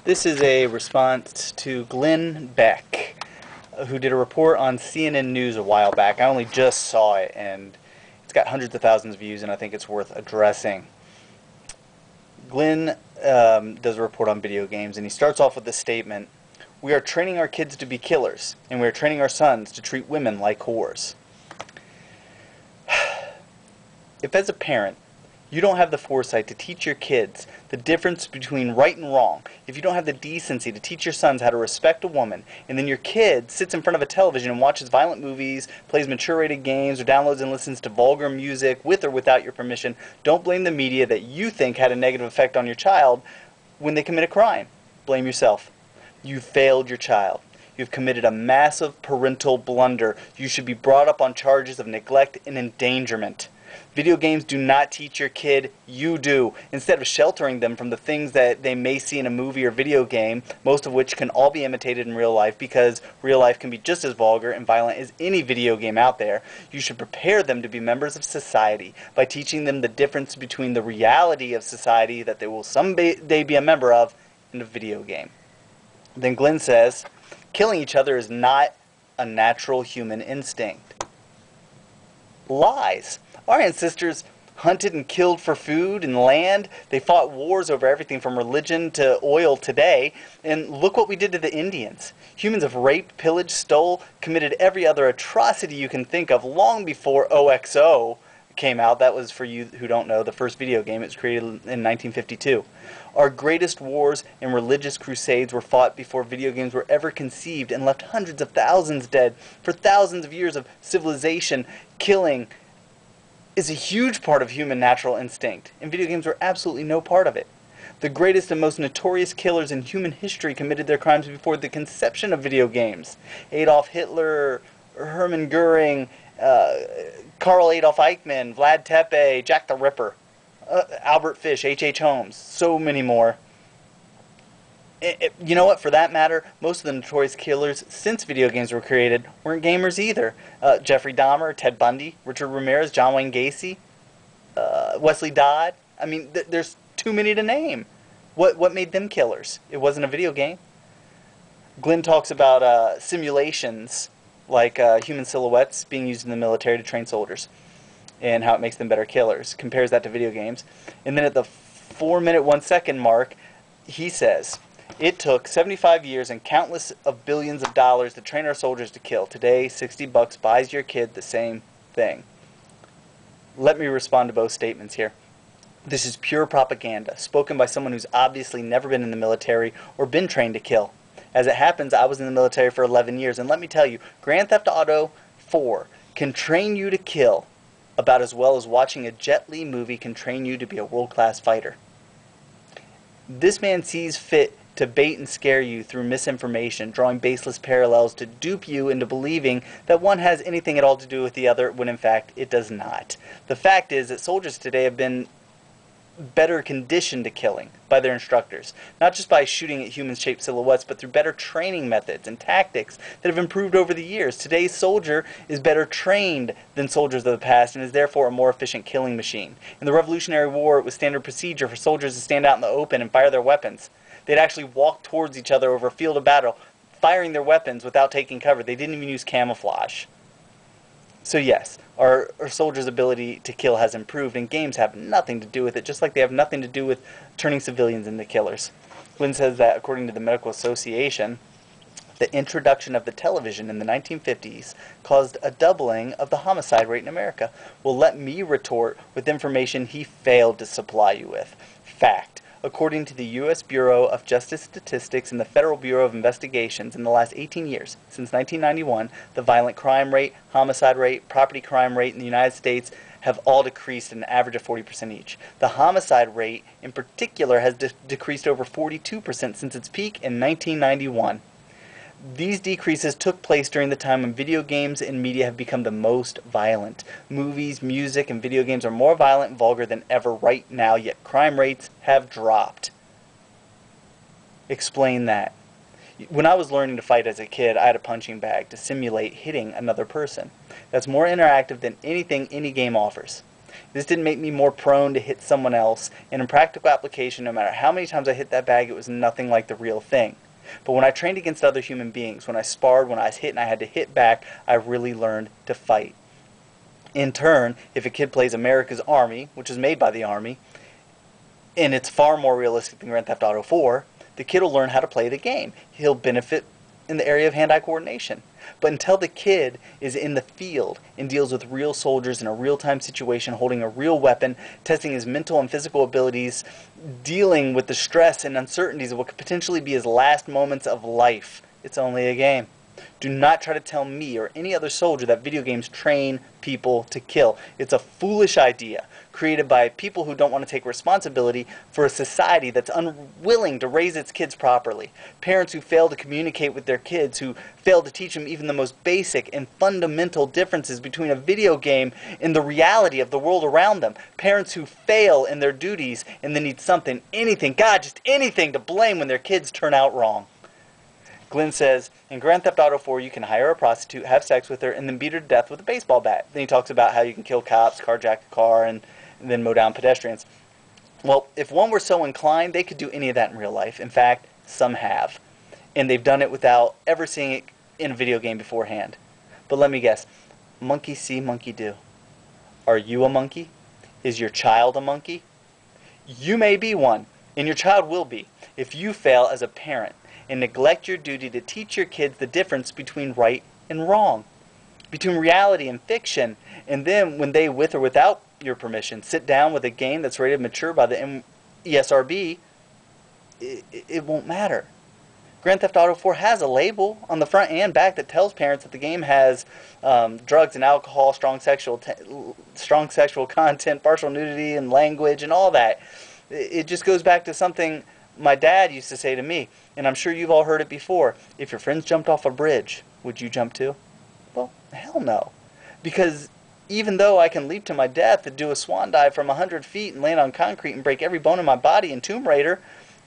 This is a response to Glenn Beck, who did a report on CNN News a while back. I only just saw it, and it's got hundreds of thousands of views, and I think it's worth addressing. Glenn does a report on video games, and he starts off with this statement: "We are training our kids to be killers, and we are training our sons to treat women like whores." If as a parent, you don't have the foresight to teach your kids the difference between right and wrong, if you don't have the decency to teach your sons how to respect a woman, and then your kid sits in front of a television and watches violent movies, plays mature-rated games, or downloads and listens to vulgar music with or without your permission, don't blame the media that you think had a negative effect on your child when they commit a crime. Blame yourself. You failed your child. You've committed a massive parental blunder. You should be brought up on charges of neglect and endangerment. Video games do not teach your kid, you do. Instead of sheltering them from the things that they may see in a movie or video game, most of which can all be imitated in real life because real life can be just as vulgar and violent as any video game out there, you should prepare them to be members of society by teaching them the difference between the reality of society that they will someday be a member of and a video game. Then Glenn says, killing each other is not a natural human instinct. Lies. Our ancestors hunted and killed for food and land. They fought wars over everything from religion to oil today. And look what we did to the Indians. Humans have raped, pillaged, stole, committed every other atrocity you can think of long before OXO came out. That was, for you who don't know, the first video game. It was created in 1952. Our greatest wars and religious crusades were fought before video games were ever conceived and left hundreds of thousands dead. For thousands of years of civilization, killing is a huge part of human natural instinct, and video games were absolutely no part of it. The greatest and most notorious killers in human history committed their crimes before the conception of video games. Adolf Hitler, Hermann Goering, Karl Adolf Eichmann, Vlad Tepes, Jack the Ripper, Albert Fish, H.H. Holmes, so many more. You know what, for that matter, most of the notorious killers since video games were created weren't gamers either. Jeffrey Dahmer, Ted Bundy, Richard Ramirez, John Wayne Gacy, Wesley Dodd. I mean, there's too many to name. What made them killers? It wasn't a video game. Glenn talks about simulations like human silhouettes being used in the military to train soldiers and how it makes them better killers. Compares that to video games. And then at the 4-minute, 1-second mark, he says, "It took 75 years and countless of billions of dollars to train our soldiers to kill. Today, $60 buys your kid the same thing." Let me respond to both statements here. This is pure propaganda, spoken by someone who's obviously never been in the military or been trained to kill. As it happens, I was in the military for 11 years, and let me tell you, Grand Theft Auto 4 can train you to kill about as well as watching a Jet Li movie can train you to be a world-class fighter. This man sees fit to bait and scare you through misinformation, drawing baseless parallels to dupe you into believing that one has anything at all to do with the other, when in fact it does not. The fact is that soldiers today have been better conditioned to killing by their instructors, not just by shooting at human-shaped silhouettes, but through better training methods and tactics that have improved over the years. Today's soldier is better trained than soldiers of the past and is therefore a more efficient killing machine. In the Revolutionary War, it was standard procedure for soldiers to stand out in the open and fire their weapons. They'd actually walk towards each other over a field of battle, firing their weapons without taking cover. They didn't even use camouflage. So yes, our soldiers' ability to kill has improved, and games have nothing to do with it, just like they have nothing to do with turning civilians into killers. Glenn says that, according to the Medical Association, the introduction of the television in the 1950s caused a doubling of the homicide rate in America. Well, let me retort with information he failed to supply you with. Fact. According to the U.S. Bureau of Justice Statistics and the Federal Bureau of Investigations, in the last 18 years, since 1991, the violent crime rate, homicide rate, property crime rate in the United States have all decreased at an average of 40% each. The homicide rate, in particular, has decreased over 42% since its peak in 1991. These decreases took place during the time when video games and media have become the most violent. Movies, music, and video games are more violent and vulgar than ever right now, yet crime rates have dropped. Explain that. When I was learning to fight as a kid, I had a punching bag to simulate hitting another person. That's more interactive than anything any game offers. This didn't make me more prone to hit someone else, and in practical application, no matter how many times I hit that bag, it was nothing like the real thing. But when I trained against other human beings, when I sparred, when I was hit and I had to hit back, I really learned to fight. In turn, if a kid plays America's Army, which is made by the Army, and it's far more realistic than Grand Theft Auto 4, the kid will learn how to play the game. He'll benefit in the area of hand-eye coordination. But until the kid is in the field and deals with real soldiers in a real-time situation, holding a real weapon, testing his mental and physical abilities, dealing with the stress and uncertainties of what could potentially be his last moments of life, it's only a game. Do not try to tell me or any other soldier that video games train people to kill. It's a foolish idea created by people who don't want to take responsibility for a society that's unwilling to raise its kids properly. Parents who fail to communicate with their kids, who fail to teach them even the most basic and fundamental differences between a video game and the reality of the world around them. Parents who fail in their duties and then need something, anything, God, just anything to blame when their kids turn out wrong. Glenn says, in Grand Theft Auto 4, you can hire a prostitute, have sex with her, and then beat her to death with a baseball bat. Then he talks about how you can kill cops, carjack a car, and then mow down pedestrians. Well, if one were so inclined, they could do any of that in real life. In fact, some have. And they've done it without ever seeing it in a video game beforehand. But let me guess. Monkey see, monkey do. Are you a monkey? Is your child a monkey? You may be one, and your child will be, if you fail as a parent and neglect your duty to teach your kids the difference between right and wrong, between reality and fiction, and then when they, with or without your permission, sit down with a game that's rated mature by the ESRB, it won't matter. Grand Theft Auto 4 has a label on the front and back that tells parents that the game has drugs and alcohol, strong sexual content, partial nudity and language and all that. It just goes back to something my dad used to say to me, and I'm sure you've all heard it before. If your friends jumped off a bridge, would you jump too? Well, hell no. Because even though I can leap to my death and do a swan dive from 100 feet and land on concrete and break every bone in my body in Tomb Raider,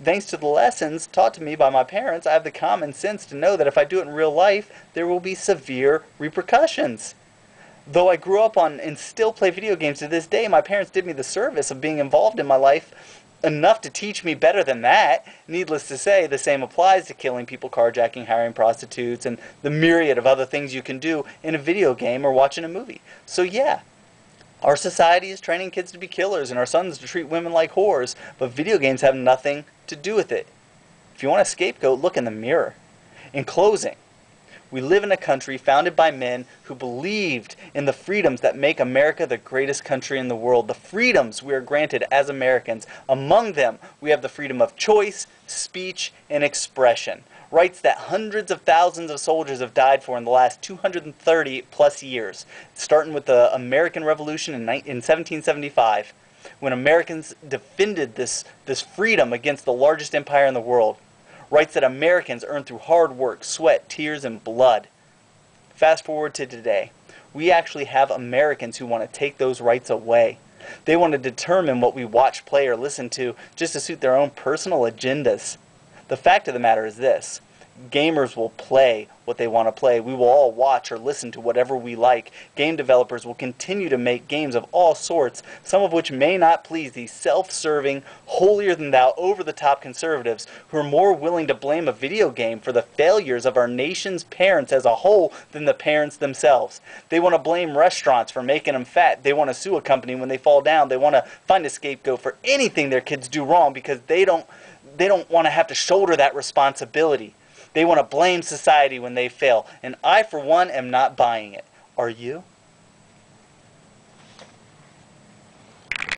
thanks to the lessons taught to me by my parents, I have the common sense to know that if I do it in real life, there will be severe repercussions. Though I grew up on and still play video games to this day, my parents did me the service of being involved in my life enough to teach me better than that. Needless to say, the same applies to killing people, carjacking, hiring prostitutes, and the myriad of other things you can do in a video game or watching a movie. So yeah, our society is training kids to be killers and our sons to treat women like whores, but video games have nothing to do with it. If you want a scapegoat, look in the mirror. In closing, we live in a country founded by men who believed in the freedoms that make America the greatest country in the world. The freedoms we are granted as Americans. Among them, we have the freedom of choice, speech, and expression. Rights that hundreds of thousands of soldiers have died for in the last 230 plus years. Starting with the American Revolution in 1775, when Americans defended this freedom against the largest empire in the world. Rights that Americans earned through hard work, sweat, tears, and blood. Fast forward to today. We actually have Americans who want to take those rights away. They want to determine what we watch, play, or listen to just to suit their own personal agendas. The fact of the matter is this. Gamers will play what they want to play. We will all watch or listen to whatever we like. Game developers will continue to make games of all sorts, some of which may not please these self-serving, holier-than-thou, over-the-top conservatives who are more willing to blame a video game for the failures of our nation's parents as a whole than the parents themselves. They want to blame restaurants for making them fat. They want to sue a company when they fall down. They want to find a scapegoat for anything their kids do wrong because they don't want to have to shoulder that responsibility. They want to blame society when they fail. And I, for one, am not buying it. Are you?